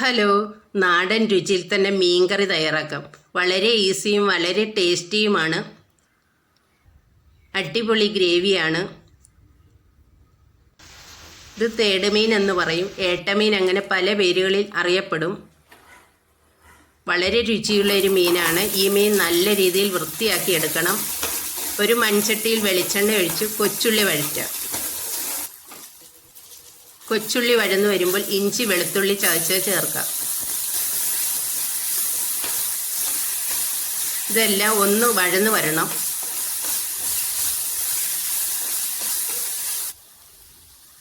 Hello, നാടൻ രുചിയിൽ തന്നെ മീൻകറി തയ്യാറാക്കാം. വളരെ ഈസിയും വളരെ ടേസ്റ്റിയുമാണ്. അടിപൊളി ഗ്രേവിയാണ്. ഇത് തേടുമീൻ എന്ന് പറയും. ഏട്ടമീൻ അങ്ങനെ പല പേരുകളിൽ അറിയപ്പെടും. വളരെ രുചിയുള്ള ഒരു മീനാണ്. ഈ മീൻ നല്ല രീതിയിൽ വൃത്തിയാക്കി എടുക്കണം. ഒരു മൺചട്ടിയിൽ വെളിച്ചെണ്ണ ഒഴിച്ച് കൊച്ചുള്ളി വഴറ്റുക. കൊച്ചുള്ളി വഴന്നു വരുമ്പോൾ ഇഞ്ചി വെളുത്തുള്ളി ചതച്ച് ചേർക്കാം. ഇതെല്ലാം ഒന്ന് വഴന്നു വരണം.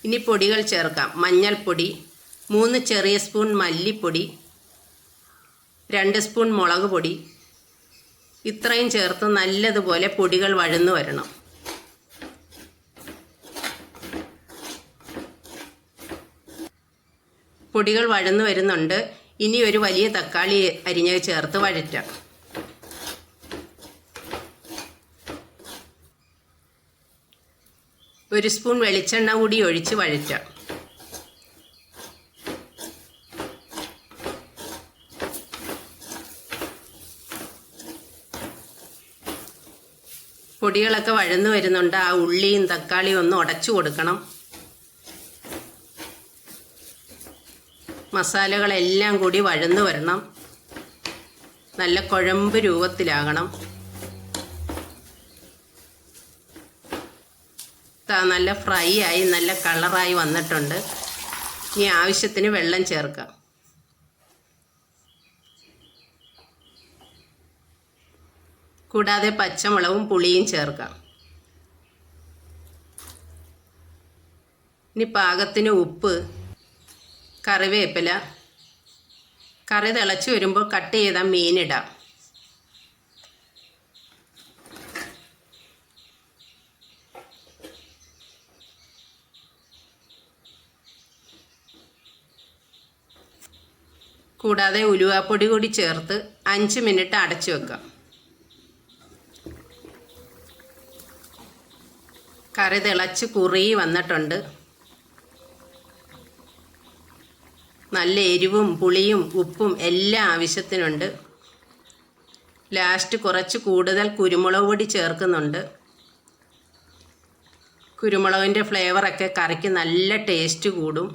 ഇനി പൊടികൾ ചേർക്കാം. മഞ്ഞൾപ്പൊടി, 3 ചെറിയ സ്പൂൺ മല്ലിപ്പൊടി, 2 സ്പൂൺ മുളക് പൊടി. ഇത്രയും ചേർത്ത് നല്ലതുപോലെ പൊടികൾ വഴന്നു വരണം. പൊടികൾ വഴന്നു വരുന്നുണ്ട്. ഇനി ഒരു വലിയ തക്കാളി അരിഞ്ഞത് ചേർത്ത് വഴറ്റാം. ഒരു സ്പൂൺ വെളിച്ചെണ്ണ കൂടി ഒഴിച്ച് വഴറ്റാം. പൊടികളൊക്കെ വഴന്നു വരുന്നുണ്ട്. ആ ഉള്ളിയും തക്കാളിയും ഒന്ന് ഉടച്ചു കൊടുക്കണം. മസാലകളെല്ലാം കൂടി വഴന്നു വരണം. നല്ല കുഴമ്പ് രൂപത്തിലാകണം. നല്ല ഫ്രൈ ആയി നല്ല കളറായി വന്നിട്ടുണ്ട്. ഇനി ആവശ്യത്തിന് വെള്ളം ചേർക്കാം. കൂടാതെ പച്ചമുളകും പുളിയും ചേർക്കാം. ഇനി പാകത്തിന് ഉപ്പ്, കറിവേപ്പില. കറി തിളച്ച് വരുമ്പോൾ കട്ട് ചെയ്ത മീനിടാം. കൂടാതെ ഉലുവാപ്പൊടി കൂടി ചേർത്ത് 5 മിനിറ്റ് അടച്ചു വെക്കാം. കറി തിളച്ച് കുറുകി വന്നിട്ടുണ്ട്. നല്ല എരിവും പുളിയും ഉപ്പും എല്ലാം ആവശ്യത്തിനുണ്ട്. ലാസ്റ്റ് കുറച്ച് കൂടുതൽ കുരുമുളക് പൊടി ചേർക്കുന്നുണ്ട്. കുരുമുളകിൻ്റെ ഫ്ലേവറൊക്കെ കറിക്ക് നല്ല ടേസ്റ്റ് കൂടും.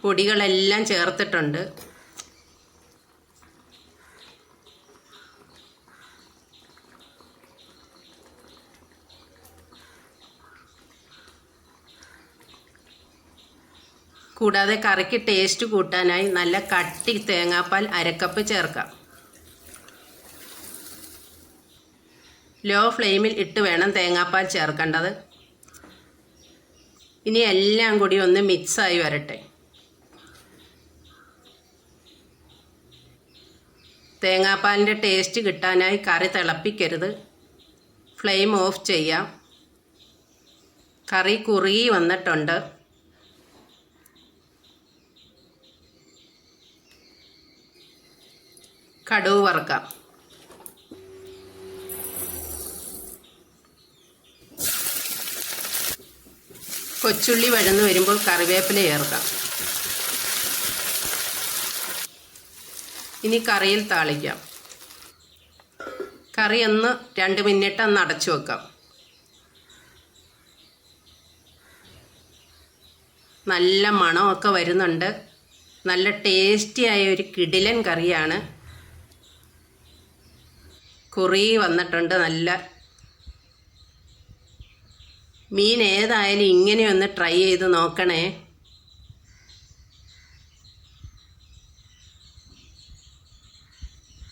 പൊടികളെല്ലാം ചേർത്തിട്ടുണ്ട്. കൂടാതെ കറിക്ക് ടേസ്റ്റ് കൂട്ടാനായി നല്ല കട്ടി തേങ്ങാപ്പാൽ 1/2 കപ്പ് ചേർക്കാം. ലോ ഫ്ലെയിമിൽ ഇട്ട് വേണം തേങ്ങാപ്പാൽ ചേർക്കേണ്ടത്. ഇനി എല്ലാം കൂടി ഒന്ന് മിക്സായി വരട്ടെ. തേങ്ങാപ്പാലിൻ്റെ ടേസ്റ്റ് കിട്ടാനായി കറി തിളപ്പിക്കരുത്. ഫ്ലെയിം ഓഫ് ചെയ്യാം. കറി കുറുകി വന്നിട്ടുണ്ട്. കടുക് വറുക്കാം. കൊച്ചുള്ളി വഴന്നു വരുമ്പോൾ കറിവേപ്പില ചേർക്കാം. ഇനി കറിയിൽ താളിക്കാം. കറി ഒന്ന് 2 മിനിറ്റ് ഒന്ന് അടച്ചു വെക്കാം. നല്ല മണമൊക്കെ വരുന്നുണ്ട്. നല്ല ടേസ്റ്റിയായ ഒരു കിടിലൻ കറിയാണ്. കുറുകി വന്നിട്ടുണ്ട്. നല്ല മീൻ ഏതായാലും ഇങ്ങനെയൊന്ന് ട്രൈ ചെയ്ത് നോക്കണേ.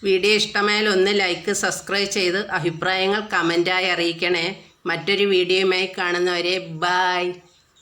വീഡിയോ ഇഷ്ടമായാൽ ഒന്ന് ലൈക്ക്, സബ്സ്ക്രൈബ് ചെയ്ത് അഭിപ്രായങ്ങൾ കമൻറ്റായി അറിയിക്കണേ. മറ്റൊരു വീഡിയോയുമായി കാണുന്നവരെ ബൈ.